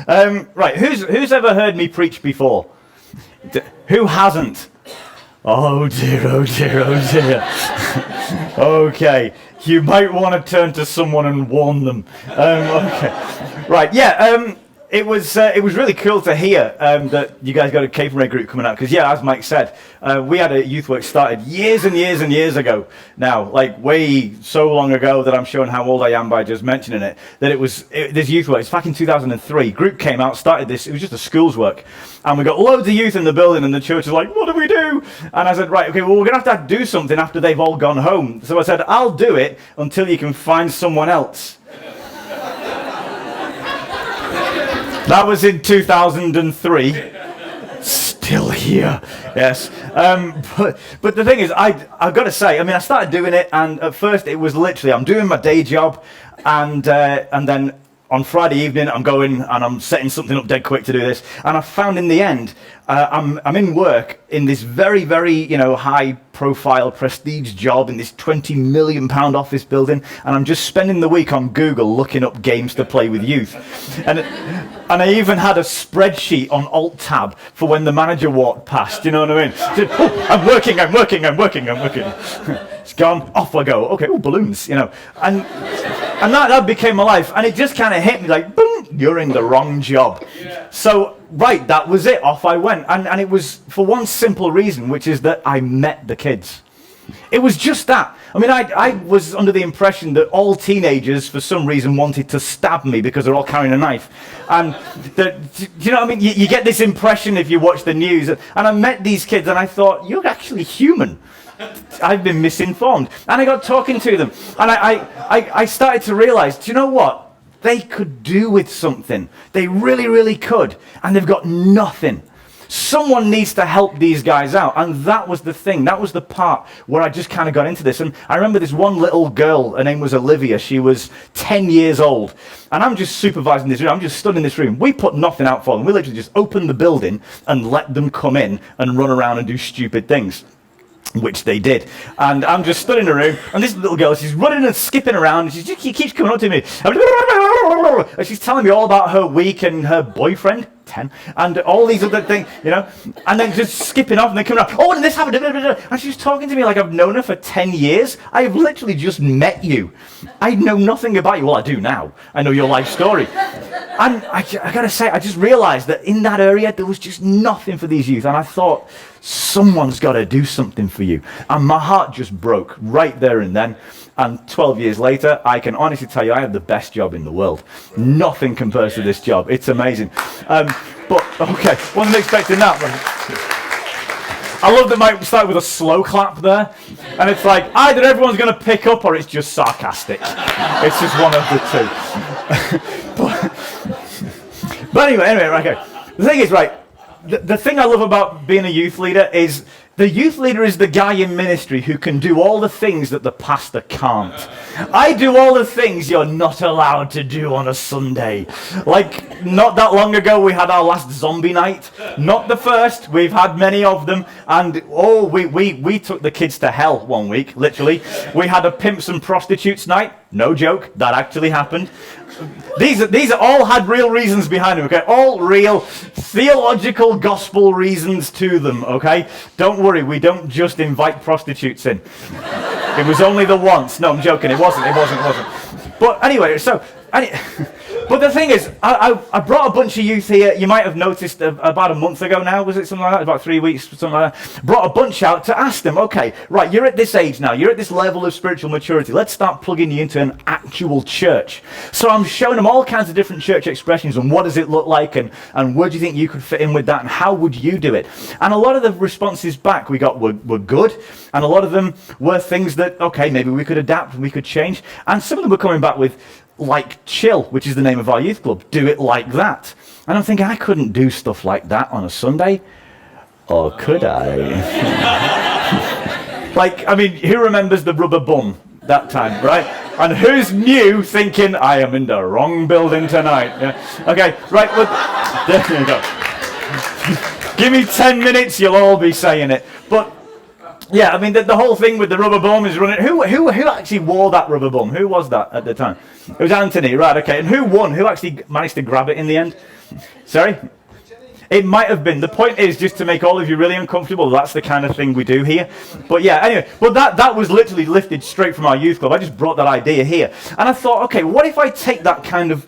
Right, who's ever heard me preach before? Who hasn't? Oh dear, oh dear, oh dear. Okay, you might want to turn to someone and warn them. Okay, right, yeah. It was really cool to hear that you guys got a Cape and Ray group coming out, because yeah, as Mike said, we had a youth work started years and years and years ago now, like way so long ago that I'm showing how old I am by just mentioning it, that this youth work, it's back in 2003, group came out, started this, it was just a school's work, and we got loads of youth in the building, and the church was like, what do we do? And I said, right, okay, well, we're going to have to do something after they've all gone home. So I said, I'll do it until you can find someone else. That was in 2003. Still here, yes. But the thing is, I've got to say, I mean, I started doing it, and at first it was literally, I'm doing my day job, and then on Friday evening, I'm going and I'm setting something up dead quick to do this. And I found in the end, I'm in work in this very, very, high-profile prestige job in this £20 million office building, and I'm just spending the week on Google looking up games to play with youth. And I even had a spreadsheet on Alt-Tab for when the manager walked past, you know what I mean? So, oh, I'm working. It's gone, off I go. Okay, oh, balloons, And that became my life, and it just kind of hit me like, boom, you're in the wrong job. Yeah. So, right, that was it, off I went. And it was for one simple reason, which is that I met the kids. It was just that. I mean, I was under the impression that all teenagers, for some reason, wanted to stab me because they're all carrying a knife. And, you know what I mean? You get this impression if you watch the news. And I met these kids, and I thought, you're actually human. I've been misinformed. And I got talking to them. And I started to realize, do you know what? They could do with something. They really, really could. And they've got nothing. Someone needs to help these guys out. And that was the thing. That was the part where I just kind of got into this. And I remember this one little girl, her name was Olivia. She was 10 years old. And I'm just supervising this room. I'm just stood in this room. We put nothing out for them. We literally just opened the building and let them come in and run around and do stupid things. Which they did. And I'm just stood in a room, and this little girl, she's running and skipping around, and she keeps coming up to me. And she's telling me all about her week and her boyfriend, 10, and all these other things, and then just skipping off, and then coming up, oh, and this happened, and she's talking to me like I've known her for 10 years. I have literally just met you. I know nothing about you. Well, I do now. I know your life story. And I gotta say, I just realized that in that area, there was just nothing for these youth. And I thought, someone's got to do something for you. And my heart just broke right there and then. And 12 years later, I can honestly tell you, I have the best job in the world. Nothing compares to this job. It's amazing. But, okay, wasn't expecting that. I love that Mike started with a slow clap there. And it's like, either everyone's going to pick up or it's just sarcastic. It's just one of the two. But anyway, okay. The thing is, right, the thing I love about being a youth leader is the youth leader is the guy in ministry who can do all the things that the pastor can't. I do all the things you're not allowed to do on a Sunday. Like, not that long ago, we had our last zombie night. Not the first. We've had many of them. And, we took the kids to hell one week, literally. We had a pimps and prostitutes night. No joke. That actually happened. These are all had real reasons behind them, okay? All real theological gospel reasons to them, okay? Don't worry, we don't just invite prostitutes in. It was only the once. No, I'm joking. It wasn't. But anyway, but the thing is, I brought a bunch of youth here. You might have noticed about a month ago now, was it something like that? About 3 weeks, something like that. Brought a bunch out to ask them, okay, right, you're at this age now. You're at this level of spiritual maturity. Let's start plugging you into an actual church. So I'm showing them all kinds of different church expressions and what does it look like and where do you think you could fit in with that and how would you do it? And a lot of the responses back we got were good. And a lot of them were things that, okay, maybe we could adapt and we could change. And some of them were coming back with, like Chill, which is the name of our youth club. Do it like that. And I'm thinking, I couldn't do stuff like that on a Sunday. Or could I? Like, I mean, who remembers the rubber bum that time, right? And who's new thinking, I am in the wrong building tonight? Yeah. Okay, right, well, there you go. Give me 10 minutes, you'll all be saying it. But yeah, I mean, the whole thing with the rubber bum is running. Who actually wore that rubber bum? Who was that at the time? It was Anthony, right, okay. And who won? Who actually managed to grab it in the end? Sorry? It might have been. The point is just to make all of you really uncomfortable. That's the kind of thing we do here. But yeah, anyway. But that was literally lifted straight from our youth club. I just brought that idea here. And I thought, okay, what if I take that kind of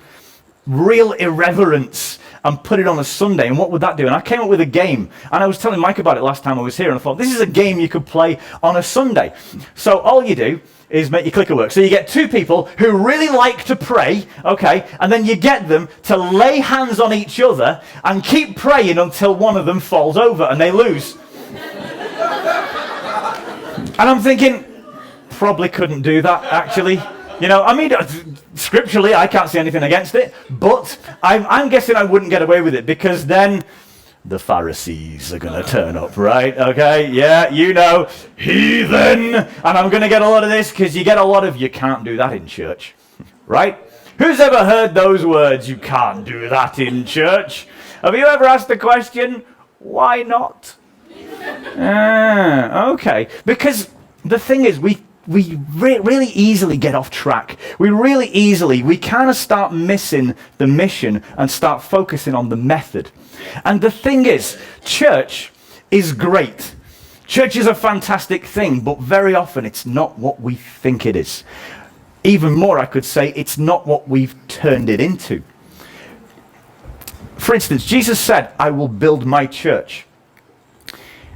real irreverence and put it on a Sunday, and what would that do? And I came up with a game, and I was telling Mike about it last time I was here, and I thought, this is a game you could play on a Sunday. So all you do is make your clicker work. So you get two people who really like to pray, okay, and then you get them to lay hands on each other and keep praying until one of them falls over and they lose. And I'm thinking, probably couldn't do that, actually. You know, I mean, scripturally, I can't see anything against it, but I'm guessing I wouldn't get away with it, because then the Pharisees are going to turn up, right? Okay, yeah, you know, heathen. And I'm going to get a lot of this, because you get a lot of, you can't do that in church, right? Who's ever heard those words, you can't do that in church? Have you ever asked the question, why not? Okay, because the thing is, we really easily get off track. We kind of start missing the mission and start focusing on the method. And the thing is, church is great. Church is a fantastic thing, but very often it's not what we think it is. Even more, I could say, it's not what we've turned it into. For instance, Jesus said, I will build my church.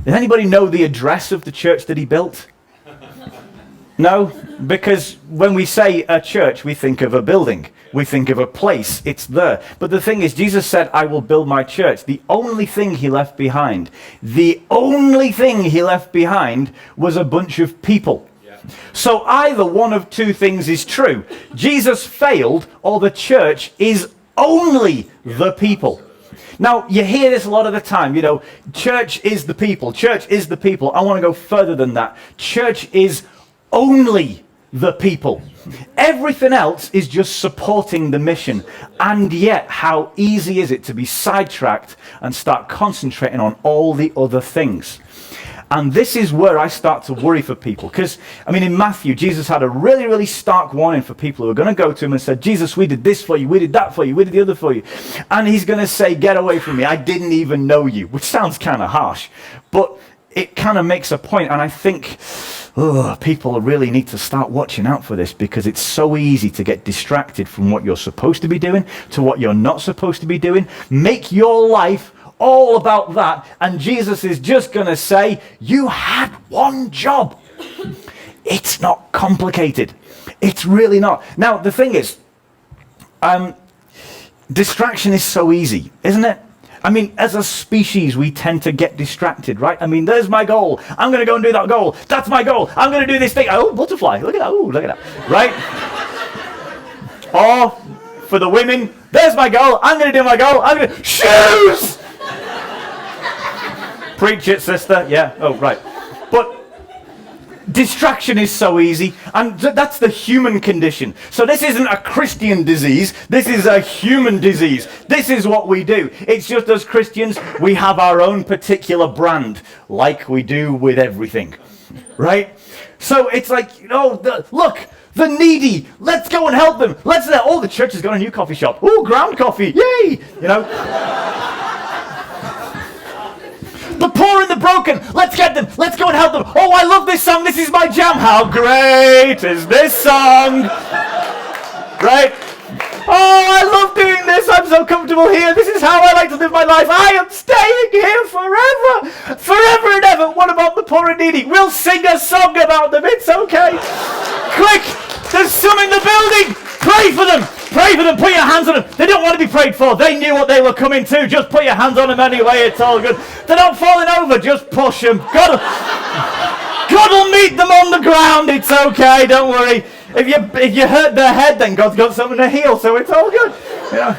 Does anybody know the address of the church that he built? No, because when we say a church, we think of a building. We think of a place. It's there. But the thing is, Jesus said, I will build my church. The only thing he left behind was a bunch of people. Yeah. So either one of two things is true. Jesus failed, or the church is only the people. Now, you hear this a lot of the time, you know, church is the people. Church is the people. I want to go further than that. Church is only the people. Everything else is just supporting the mission. And yet, how easy is it to be sidetracked and start concentrating on all the other things? And this is where I start to worry for people. Because, I mean, in Matthew, Jesus had a really, really stark warning for people who are going to go to him and said, Jesus, we did this for you, we did that for you, we did the other for you. And he's going to say, get away from me, I didn't even know you. Which sounds kind of harsh. But it kind of makes a point. And I think, people really need to start watching out for this, because it's so easy to get distracted from what you're supposed to be doing to what you're not supposed to be doing. Make your life all about that, and Jesus is just going to say, you had one job. It's not complicated. It's really not. Now, the thing is, distraction is so easy, isn't it? I mean, as a species, we tend to get distracted, right? I mean, there's my goal. I'm going to go and do that goal. That's my goal. I'm going to do this thing. Oh, butterfly. Look at that. Oh, look at that. Right? Or, for the women, there's my goal. I'm going to do my goal. I'm going to... Shoes! Preach it, sister. Yeah. Oh, right. But distraction is so easy, and that's the human condition. So this isn't a Christian disease, this is a human disease. This is what we do. It's just, as Christians, we have our own particular brand, like we do with everything, right? So it's like, you know, look, the needy, let's go and help them. The church has got a new coffee shop. Oh, ground coffee, yay, you know. The poor and the broken, let's get them, let's go and help them. Oh, I love this song, this is my jam. How great is this song? Right? Oh, I love doing this, I'm so comfortable here, this is how I like to live my life. I am staying here forever and ever. What about the poor and needy? We'll sing a song about them, it's okay. Quick, there's some in the building. Pray for them, put your hands on them. They don't want to be prayed for, they knew what they were coming to. Just put your hands on them anyway, it's all good. They're not falling over, just push them. God will meet them on the ground, it's okay, don't worry. If you hurt their head, then God's got something to heal, so it's all good. You know?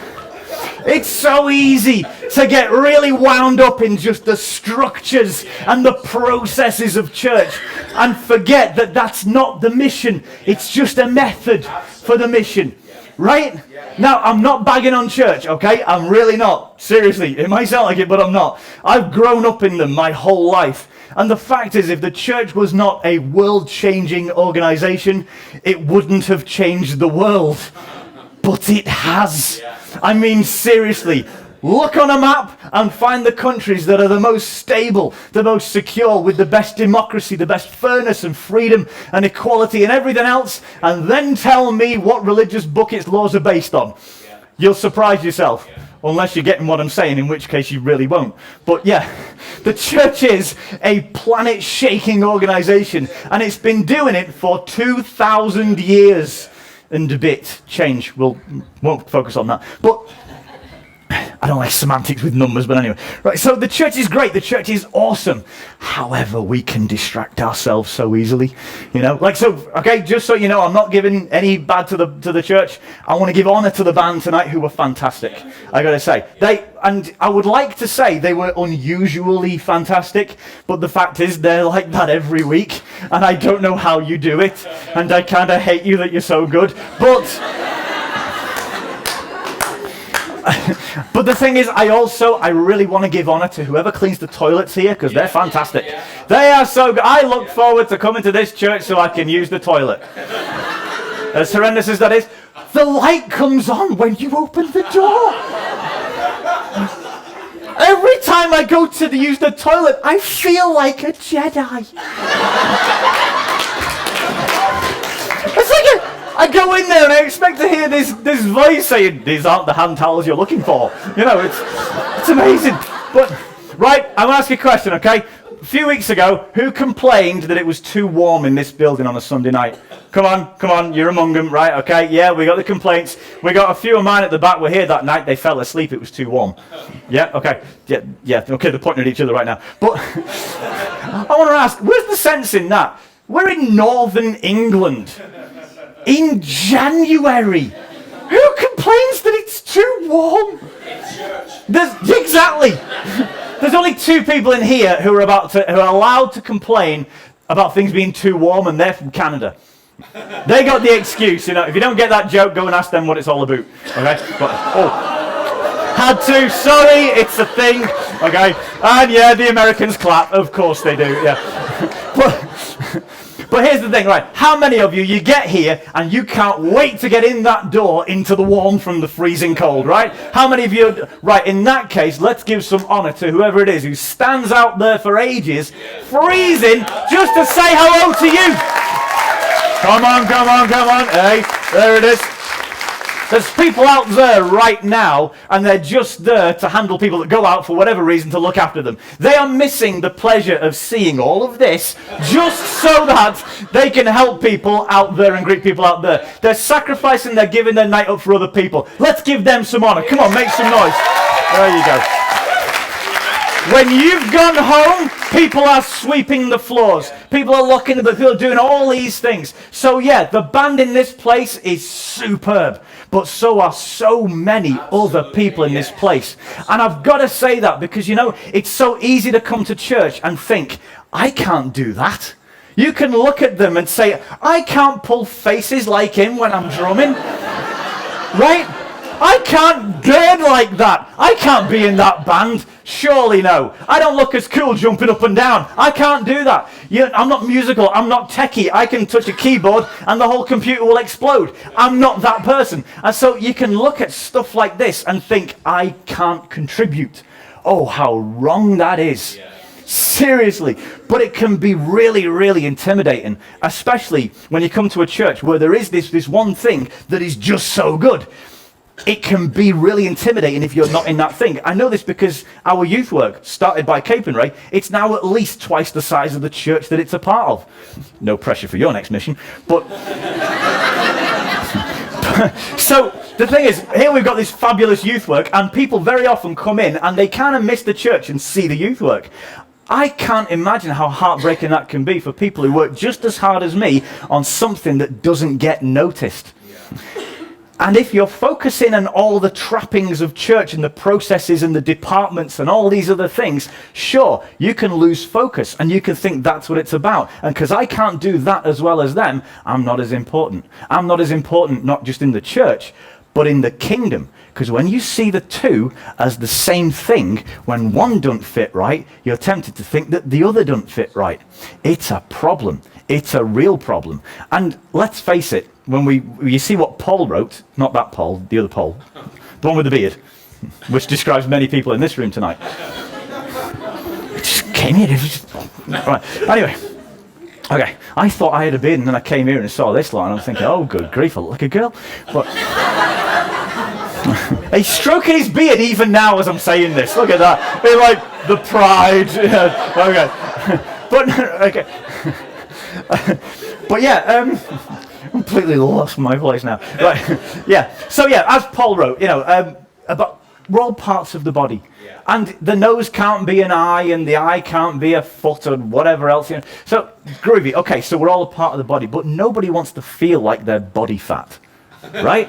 It's so easy to get really wound up in just the structures and the processes of church and forget that that's not the mission. It's just a method for the mission, right? Now, I'm not bagging on church, okay? I'm really not. Seriously, it might sound like it, but I'm not. I've grown up in them my whole life. And the fact is, if the church was not a world-changing organization, it wouldn't have changed the world. But it has. I mean, seriously, look on a map and find the countries that are the most stable, the most secure, with the best democracy, the best fairness and freedom and equality and everything else, and then tell me what religious book its laws are based on. Yeah. You'll surprise yourself. Yeah. Unless you're getting what I'm saying, in which case you really won't. But yeah, the church is a planet-shaking organization, and it's been doing it for 2,000 years and a bit. Change, won't focus on that. But I don't like semantics with numbers, but anyway. Right, so the church is great, the church is awesome. However, we can distract ourselves so easily, you know. Like, so, okay, just so you know, I'm not giving any bad to the church. I want to give honor to the band tonight, who were fantastic. I gotta say, and I would like to say they were unusually fantastic, but the fact is they're like that every week, and I don't know how you do it, and I kind of hate you that you're so good, but but the thing is, I really want to give honor to whoever cleans the toilets here, because they're fantastic. They are so good. I look forward to coming to this church so I can use the toilet. As horrendous as that is, the light comes on when you open the door. Every time I go to use the toilet, I feel like a Jedi. It's like I go in there and I expect to hear this voice saying, "These aren't the hand towels you're looking for." You know, it's amazing. But, right, I'm going to ask you a question, okay? A few weeks ago, who complained that it was too warm in this building on a Sunday night? Come on, you're among them, right? Okay, yeah, we got the complaints. We got a few of mine at the back were here that night. They fell asleep, it was too warm. Yeah, okay. Yeah, okay, they're pointing at each other right now. But I want to ask, where's the sense in that? We're in northern England. In January, who complains that it's too warm? Exactly. There's only two people in here who are allowed to complain about things being too warm, and they're from Canada. They got the excuse, you know. If you don't get that joke, go and ask them what it's all about. Okay? But, had to. Sorry, it's a thing. Okay? And yeah, the Americans clap. Of course they do. Yeah. But here's the thing, right? How many of you get here and you can't wait to get in that door into the warm from the freezing cold, right? How many of you, right, in that case, let's give some honor to whoever it is who stands out there for ages, freezing, just to say hello to you. Come on. Hey, there it is. There's people out there right now, and they're just there to handle people that go out for whatever reason to look after them. They are missing the pleasure of seeing all of this just so that they can help people out there and greet people out there. They're sacrificing, they're giving their night up for other people. Let's give them some honor. Come on, make some noise. There you go. When you've gone home, people are sweeping the floors. People are locking the people are doing all these things. So yeah, the band in this place is superb. But so are so many other people in this place. And I've got to say that because, you know, it's so easy to come to church and think, I can't do that. You can look at them and say, I can't pull faces like him when I'm drumming. Right? I can't gird like that. I can't be in that band. Surely no. I don't look as cool jumping up and down. I can't do that. I'm not musical. I'm not techie. I can touch a keyboard and the whole computer will explode. I'm not that person. And so you can look at stuff like this and think, I can't contribute. Oh, how wrong that is. Yeah. Seriously. But it can be really, really intimidating, especially when you come to a church where there is this one thing that is just so good. It can be really intimidating if you're not in that thing. I know this because our youth work, started by Cape and Ray, it's now at least twice the size of the church that it's a part of. No pressure for your next mission, but... So, the thing is, here we've got this fabulous youth work, and people very often come in and they kind of miss the church and see the youth work. I can't imagine how heartbreaking that can be for people who work just as hard as me on something that doesn't get noticed. Yeah. And if you're focusing on all the trappings of church and the processes and the departments and all these other things, sure, you can lose focus and you can think that's what it's about. And because I can't do that as well as them, I'm not as important. I'm not as important not just in the church, but in the kingdom. Because when you see the two as the same thing, when one doesn't fit right, you're tempted to think that the other doesn't fit right. It's a problem. It's a real problem. And let's face it, when you see what Paul wrote, not that Paul, the other Paul, the one with the beard, which describes many people in this room tonight. It just came in. Right. Anyway. Okay, I thought I had a beard, and then I came here and saw this lot, and I'm thinking, oh, good grief, I look like a girl. But he's stroking his beard even now as I'm saying this. Look at that. They're like, the pride. Okay. But, okay. But yeah, completely lost my voice now. Right. Yeah. So yeah, as Paul wrote, about we're all parts of the body. Yeah. And the nose can't be an eye, and the eye can't be a foot, or whatever else. So, groovy. Okay, so we're all a part of the body, but nobody wants to feel like they're body fat, right?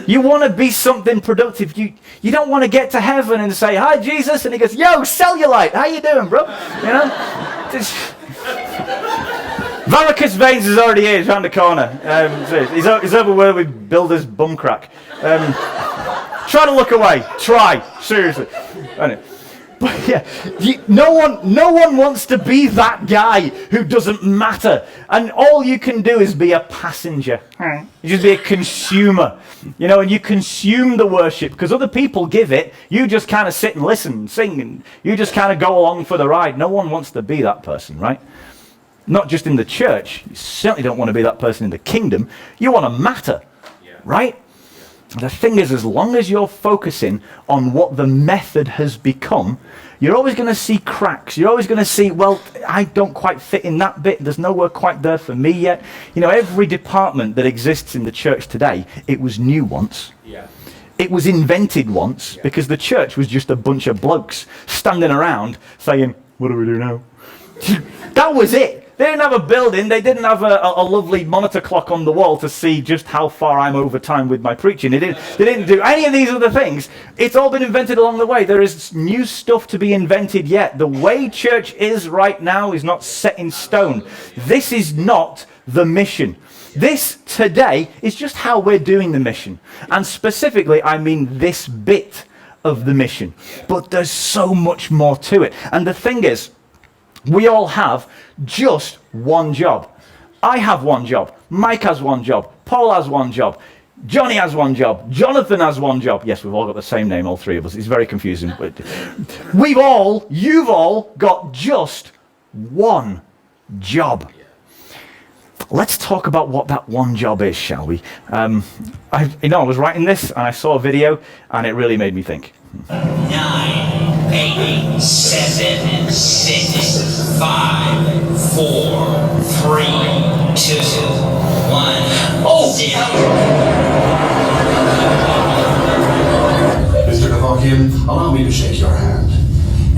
You want to be something productive. You don't want to get to heaven and say, "Hi, Jesus," and he goes, "Yo, cellulite, how you doing, bro?" Varicose veins is already here. He's around the corner. He's over where we build his bum crack. Try to look away. Try. Seriously. But yeah, no one wants to be that guy who doesn't matter. And all you can do is be a passenger. You just be a consumer. And you consume the worship because other people give it. You just kind of sit and listen and sing, and you just kind of go along for the ride. No one wants to be that person, right? Not just in the church. You certainly don't want to be that person in the kingdom. You want to matter, right? The thing is, as long as you're focusing on what the method has become, you're always going to see cracks. You're always going to see, well, I don't quite fit in that bit. There's nowhere quite there for me yet. Every department that exists in the church today, it was new once. Yeah. It was invented once because the church was just a bunch of blokes standing around saying, what do we do now? That was it. They didn't have a building. They didn't have a lovely monitor clock on the wall to see just how far I'm over time with my preaching. They didn't do any of these other things. It's all been invented along the way. There is new stuff to be invented yet. The way church is right now is not set in stone. This is not the mission. This today is just how we're doing the mission. And specifically, I mean this bit of the mission. But there's so much more to it. And the thing is, we all have just one job. I have one job. Mike has one job. Paul has one job. Johnny has one job. Jonathan has one job. Yes, we've all got the same name, all three of us. It's very confusing. But you've all got just one job. Let's talk about what that one job is, shall we? I was writing this and I saw a video and it really made me think. 9, 8, 7, 6, 5, 4, 3, 2, 1, 0. Mr. Kevorkian, allow me to shake your hand.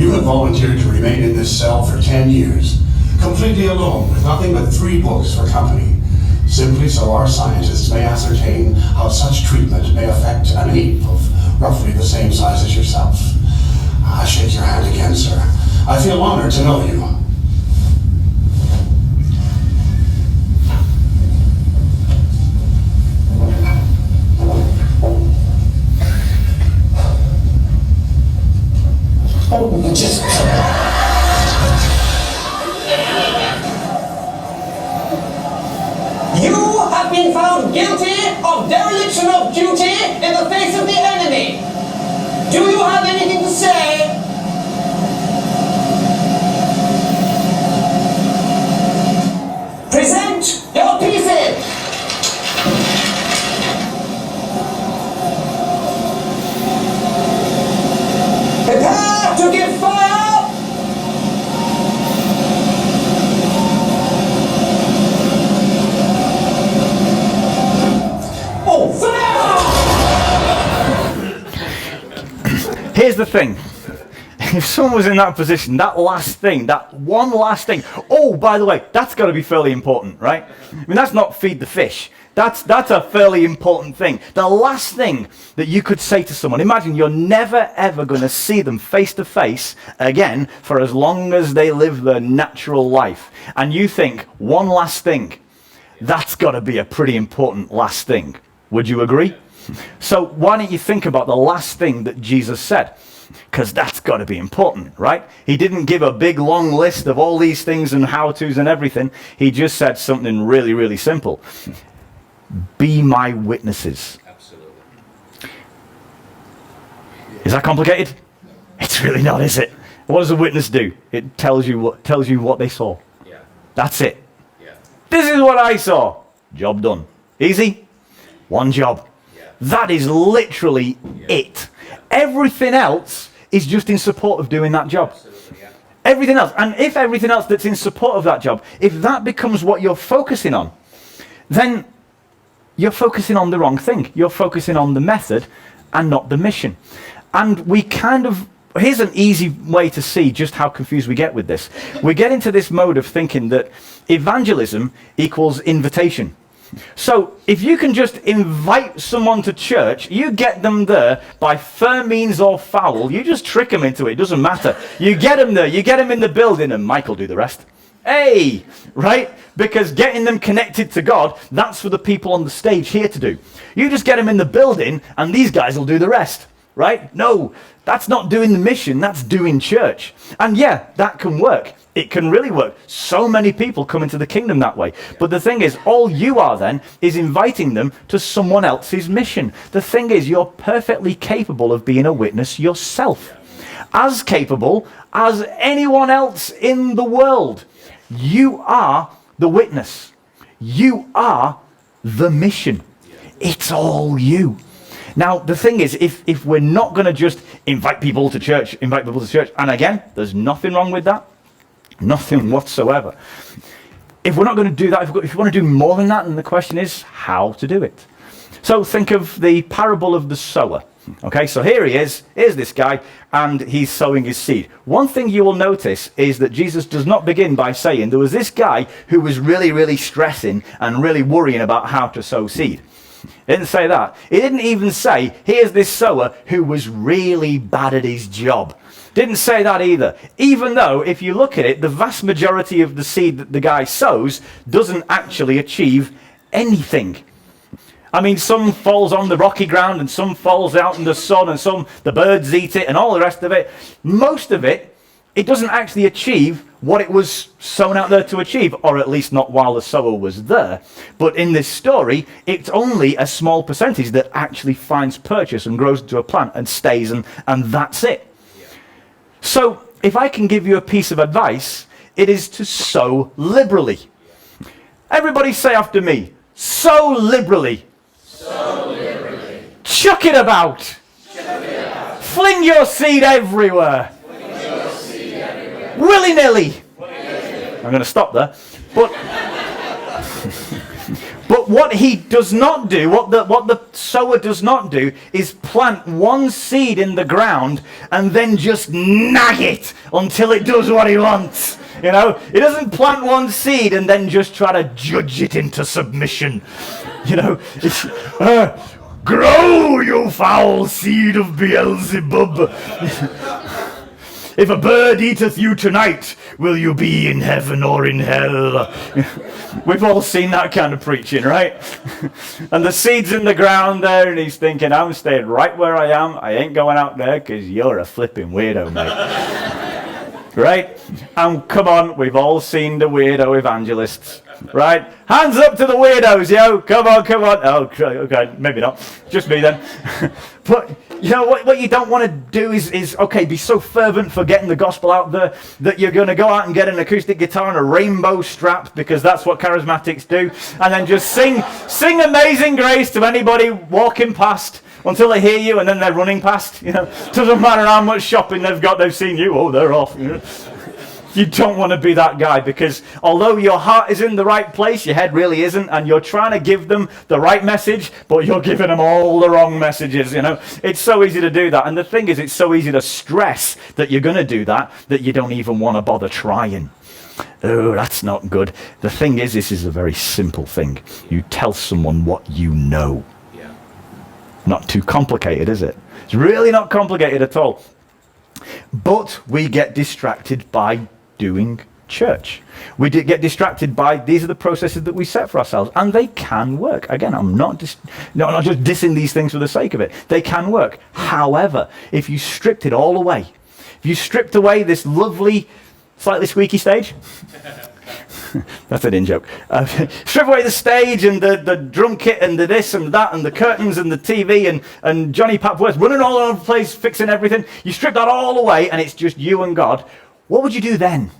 You have volunteered to remain in this cell for 10 years, completely alone, with nothing but 3 books for company, simply so our scientists may ascertain how such treatment may affect an ape of roughly the same size as yourself. I shake your hand again, sir. I feel honored to know you. You have been found guilty of dereliction of duty in the face of the enemy. Do you have anything to say? Present your pieces. Prepare to give fire. Here's the thing. If someone was in that position, that one last thing, oh, by the way, that's got to be fairly important, right? I mean, that's not feed the fish. That's a fairly important thing. The last thing that you could say to someone, imagine you're never ever going to see them face to face again for as long as they live their natural life. And you think, one last thing, that's got to be a pretty important last thing. Would you agree? So why don't you think about the last thing that Jesus said? Because that's got to be important, right? He didn't give a big long list of all these things and how-tos and everything. He just said something really, really simple. Be my witnesses. Absolutely. that complicated? It's really not, is it? What does a witness do? It tells you what they saw. Yeah. That's it. Yeah. This is what I saw. Job done. Easy? One job. Yeah. That is literally it. Everything else is just in support of doing that job. Absolutely, yeah. Everything else. And if everything else that's in support of that job, if that becomes what you're focusing on, then you're focusing on the wrong thing. You're focusing on the method and not the mission. And we kind of, here's an easy way to see just how confused we get with this. We get into this mode of thinking that evangelism equals invitation. So if you can just invite someone to church, you get them there by fair means or foul. You just trick them into it. It doesn't matter. You get them there. You get them in the building, and Mike will do the rest. Hey, right? Because getting them connected to God, that's for the people on the stage here to do. You just get them in the building, and these guys will do the rest. Right? No, that's not doing the mission. That's doing church. And yeah, that can work. It can really work. So many people come into the kingdom that way. But the thing is, all you are then is inviting them to someone else's mission. The thing is, you're perfectly capable of being a witness yourself. As capable as anyone else in the world. You are the witness. You are the mission. It's all you. Now, the thing is, if we're not going to just invite people to church, and again, there's nothing wrong with that. Nothing whatsoever. If we're not going to do that, if we want to do more than that, then the question is how to do it. So think of the parable of the sower. Okay, so here he is. Here's this guy, and he's sowing his seed. One thing you will notice is that Jesus does not begin by saying there was this guy who was really, really stressing and really worrying about how to sow seed. He didn't say that. He didn't even say, here's this sower who was really bad at his job. Didn't say that either. Even though, if you look at it, the vast majority of the seed that the guy sows doesn't actually achieve anything. I mean, some falls on the rocky ground, and some falls out in the sun, and some, the birds eat it, and all the rest of it. Most of it, it doesn't actually achieve what it was sown out there to achieve, or at least not while the sower was there. But in this story, it's only a small percentage that actually finds purchase and grows into a plant and stays, and that's it. Yeah. So, if I can give you a piece of advice, it is to sow liberally. Yeah. Everybody say after me, sow liberally. So liberally. Chuck it about. Chuck it out. Fling your seed everywhere. Willy-nilly. I'm going to stop there. But what he does not do, what the sower does not do, is plant one seed in the ground and then just nag it until it does what he wants. You know, he doesn't plant one seed and then just try to judge it into submission. You know, it's, grow, you foul seed of Beelzebub. If a bird eateth you tonight, will you be in heaven or in hell? We've all seen that kind of preaching, right? And the seed's in the ground there, and he's thinking, I'm staying right where I am. I ain't going out there because you're a flipping weirdo, mate. Right? And come on, we've all seen the weirdo evangelists. Right? Hands up to the weirdos, yo. Come on, come on. Oh, okay, maybe not. Just me then. But, you know, what you don't want to do is, okay, be so fervent for getting the gospel out there that you're going to go out and get an acoustic guitar and a rainbow strap, because that's what charismatics do, and then just sing Amazing Grace to anybody walking past until they hear you, and then they're running past. You know, doesn't matter how much shopping they've seen you. Oh, they're off. You know? You don't want to be that guy, because although your heart is in the right place, your head really isn't, and you're trying to give them the right message, but you're giving them all the wrong messages, you know. It's so easy to do that, and the thing is, it's so easy to stress that you're going to do that you don't even want to bother trying. Oh, that's not good. The thing is, this is a very simple thing. You tell someone what you know. Yeah. Not too complicated, is it? It's really not complicated at all. But we get distracted by doing church. We get distracted by, these are the processes that we set for ourselves, and they can work. Again, I'm not just dissing these things for the sake of it. They can work. However, if you stripped it all away, if you stripped away this lovely, slightly squeaky stage, That's an in-joke. Strip away the stage and the drum kit and the this and that and the curtains and the TV and Johnny Papworth running all over the place, fixing everything. You strip that all away and it's just you and God. What would you do then?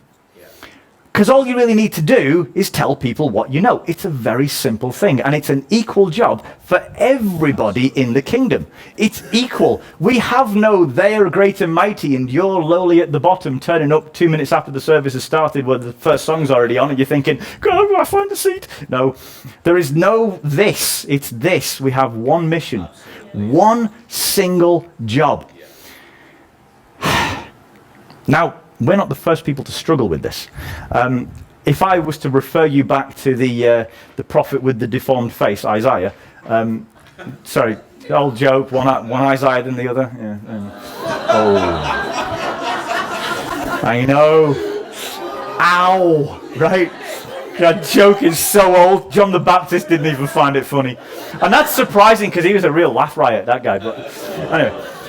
Because all you really need to do is tell people what you know. It's a very simple thing, and it's an equal job for everybody in the kingdom. It's equal. We have no they are great and mighty, and you're lowly at the bottom, turning up 2 minutes after the service has started where the first song's already on, and you're thinking, God, will I find a seat? No, there is no this. It's this. We have one mission, one single job. Now, we're not the first people to struggle with this. If I was to refer you back to the prophet with the deformed face, Isaiah, sorry, old joke, one eye's higher than the other. Yeah, oh, I know. Ow, right? That joke is so old. John the Baptist didn't even find it funny, and that's surprising because he was a real laugh riot, that guy.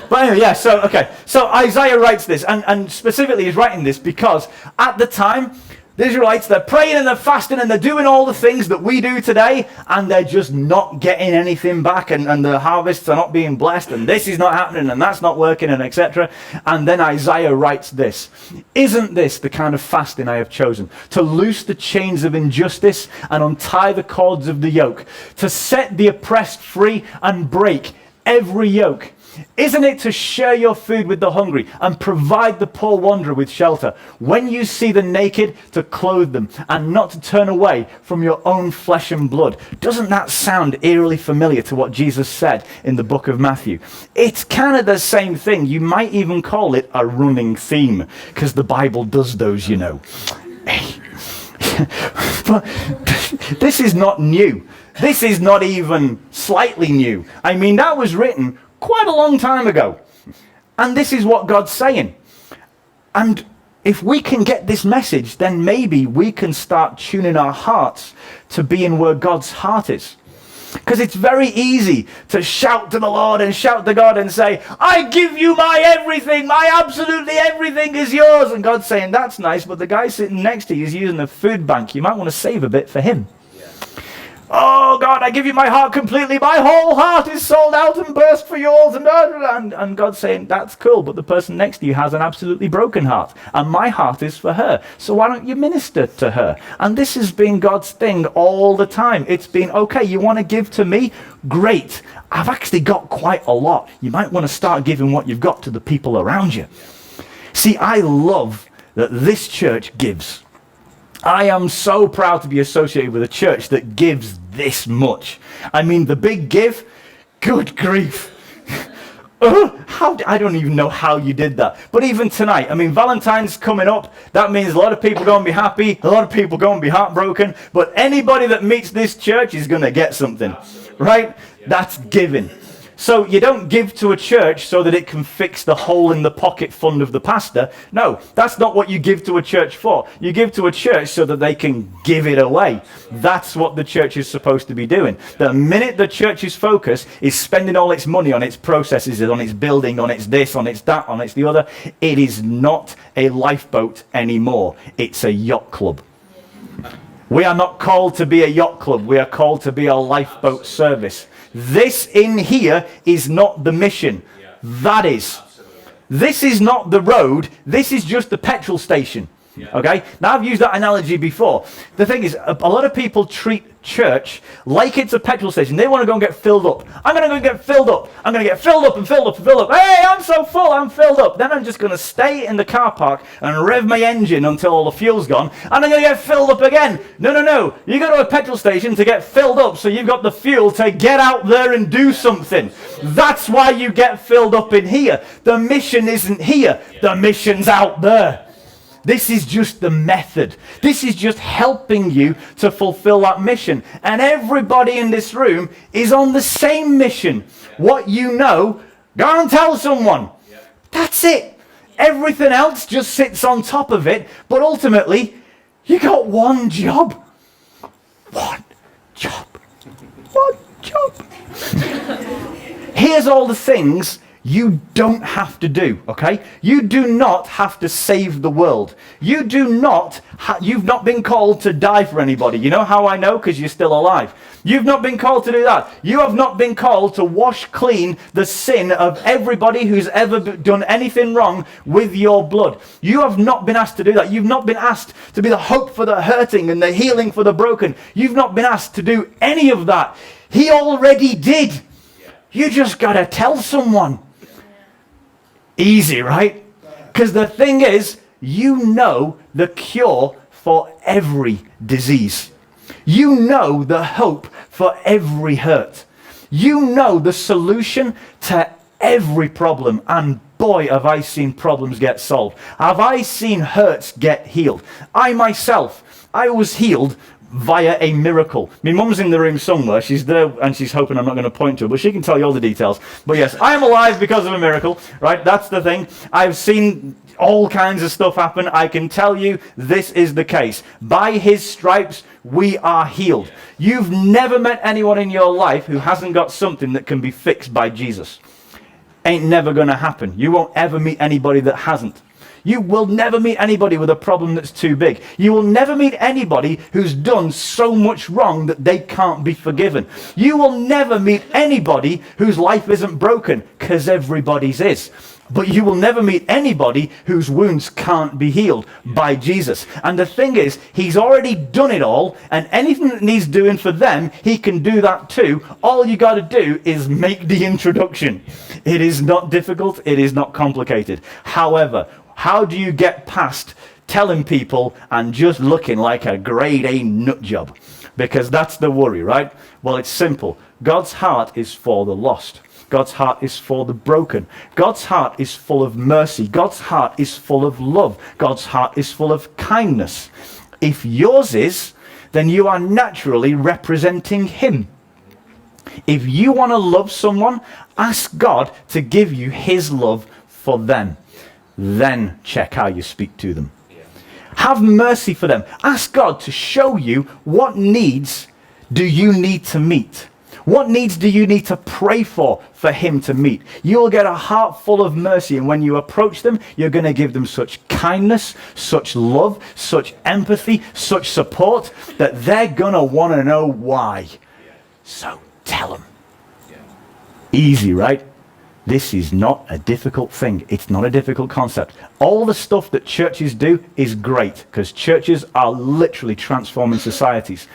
But anyway, yeah, so Isaiah writes this, and specifically he's writing this because at the time, the Israelites, they're praying and they're fasting and they're doing all the things that we do today, and they're just not getting anything back, and the harvests are not being blessed, and this is not happening, and that's not working, and etc. And then Isaiah writes this, isn't this the kind of fasting I have chosen? To loose the chains of injustice and untie the cords of the yoke, to set the oppressed free and break every yoke. Isn't it to share your food with the hungry and provide the poor wanderer with shelter? When you see the naked, to clothe them and not to turn away from your own flesh and blood. Doesn't that sound eerily familiar to what Jesus said in the book of Matthew? It's kind of the same thing. You might even call it a running theme because the Bible does those, you know. But this is not new. This is not even slightly new. I mean, that was written quite a long time ago. And this is what God's saying. And if we can get this message, then maybe we can start tuning our hearts to being where God's heart is. Because it's very easy to shout to the Lord and shout to God and say, I give you my everything, my absolutely everything is yours. And God's saying, that's nice, but the guy sitting next to you is using a food bank. You might want to save a bit for him. Oh God, I give you my heart completely. My whole heart is sold out and burst for yours. And God's saying, that's cool, but the person next to you has an absolutely broken heart. And my heart is for her. So why don't you minister to her? And this has been God's thing all the time. It's been, okay, you want to give to me? Great. I've actually got quite a lot. You might want to start giving what you've got to the people around you. See, I love that this church gives. I am so proud to be associated with a church that gives this much. I mean, the big give, good grief. I don't even know how you did that. But even tonight, I mean, Valentine's coming up. That means a lot of people are going to be happy. A lot of people are going to be heartbroken. But anybody that meets this church is going to get something, right? That's giving. So you don't give to a church so that it can fix the hole in the pocket fund of the pastor. No, that's not what you give to a church for. You give to a church so that they can give it away. That's what the church is supposed to be doing. The minute the church's focus is spending all its money on its processes, on its building, on its this, on its that, on its the other, it is not a lifeboat anymore. It's a yacht club. We are not called to be a yacht club. We are called to be a lifeboat service. This in here is not the mission. That is. This is not the road. This is just the petrol station. Okay? Now, I've used that analogy before. The thing is, a lot of people treat church like it's a petrol station. They want to go and get filled up. I'm going to go and get filled up. I'm going to get filled up and filled up and filled up. Hey, I'm so full, I'm filled up. Then I'm just going to stay in the car park and rev my engine until all the fuel's gone. And I'm going to get filled up again. No. You go to a petrol station to get filled up so you've got the fuel to get out there and do something. That's why you get filled up in here. The mission isn't here. The mission's out there. This is just the method. This is just helping you to fulfill that mission. And everybody in this room is on the same mission. What you know, go and tell someone. That's it. Everything else just sits on top of it. But ultimately, you got one job. One job. One job. Here's all the things you don't have to do, okay? You do not have to save the world. You've not been called to die for anybody. You know how I know? Because you're still alive. You've not been called to do that. You have not been called to wash clean the sin of everybody who's ever done anything wrong with your blood. You have not been asked to do that. You've not been asked to be the hope for the hurting and the healing for the broken. You've not been asked to do any of that. He already did. You just got to tell someone. Easy, right? Because the thing is, you know the cure for every disease. You know the hope for every hurt. You know the solution to every problem. And boy, have I seen problems get solved. Have I seen hurts get healed. I myself, I was healed via a miracle. My mum's in the room somewhere. She's there and she's hoping I'm not going to point to her, but she can tell you all the details. But yes, I am alive because of a miracle, right? That's the thing. I've seen all kinds of stuff happen. I can tell you this is the case. By his stripes, we are healed. You've never met anyone in your life who hasn't got something that can be fixed by Jesus. Ain't never going to happen. You won't ever meet anybody that hasn't. You will never meet anybody with a problem that's too big. You will never meet anybody who's done so much wrong that they can't be forgiven. You will never meet anybody whose life isn't broken, because everybody's is. But you will never meet anybody whose wounds can't be healed by Jesus. And the thing is, he's already done it all, and anything that needs doing for them, he can do that too. All you got to do is make the introduction. It is not difficult. It is not complicated. However, how do you get past telling people and just looking like a grade A nut job? Because that's the worry, right? Well, it's simple. God's heart is for the lost. God's heart is for the broken. God's heart is full of mercy. God's heart is full of love. God's heart is full of kindness. If yours is, then you are naturally representing him. If you want to love someone, ask God to give you his love for them. Then check how you speak to them. Have mercy for them. Ask God to show you what needs do you need to meet. What needs do you need to pray for him to meet? You'll get a heart full of mercy, and when you approach them, you're going to give them such kindness, such love, such empathy, such support, that they're going to want to know why. So tell them. Easy, right? This is not a difficult thing. It's not a difficult concept. All the stuff that churches do is great, because churches are literally transforming societies.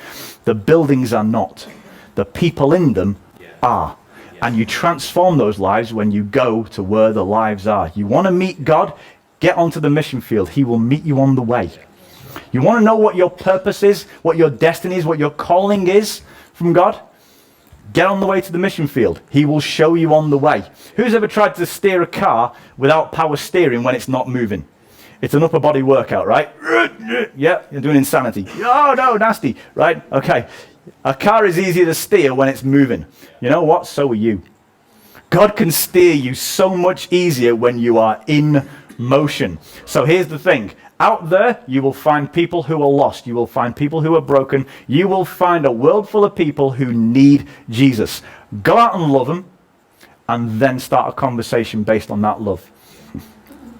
The buildings are not. The people in them are. And you transform those lives when you go to where the lives are. You want to meet God? Get onto the mission field. He will meet you on the way. You want to know what your purpose is, what your destiny is, what your calling is from God? Get on the way to the mission field. He will show you on the way. Who's ever tried to steer a car without power steering when it's not moving? It's an upper body workout, right? Yeah, you're doing insanity. Oh no, nasty, right? Okay. A car is easier to steer when it's moving. You know what? So are you. God can steer you so much easier when you are in motion. So here's the thing. Out there, you will find people who are lost. You will find people who are broken. You will find a world full of people who need Jesus. Go out and love them, and then start a conversation based on that love.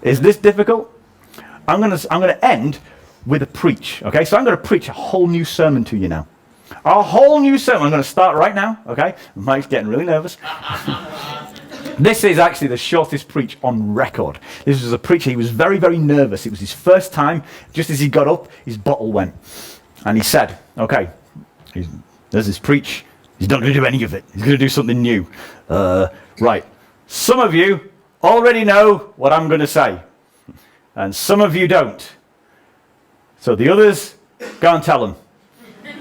Is this difficult? I'm going to end with a preach. Okay, so I'm going to preach a whole new sermon to you now. A whole new sermon. I'm going to start right now. Okay, Mike's getting really nervous. This is actually the shortest preach on record. This was a preacher, he was very, very nervous. It was his first time. Just as he got up, his bottle went. And he said, okay, there's this preach. He's not going to do any of it. He's going to do something new. Right. Some of you already know what I'm going to say. And some of you don't. So the others, go and tell them.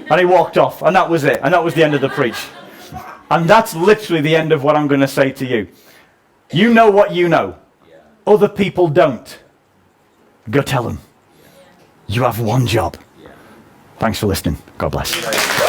And he walked off. And that was it. And that was the end of the preach. And that's literally the end of what I'm going to say to you. You know what you know. Other people don't. Go tell them. You have one job. Thanks for listening. God bless.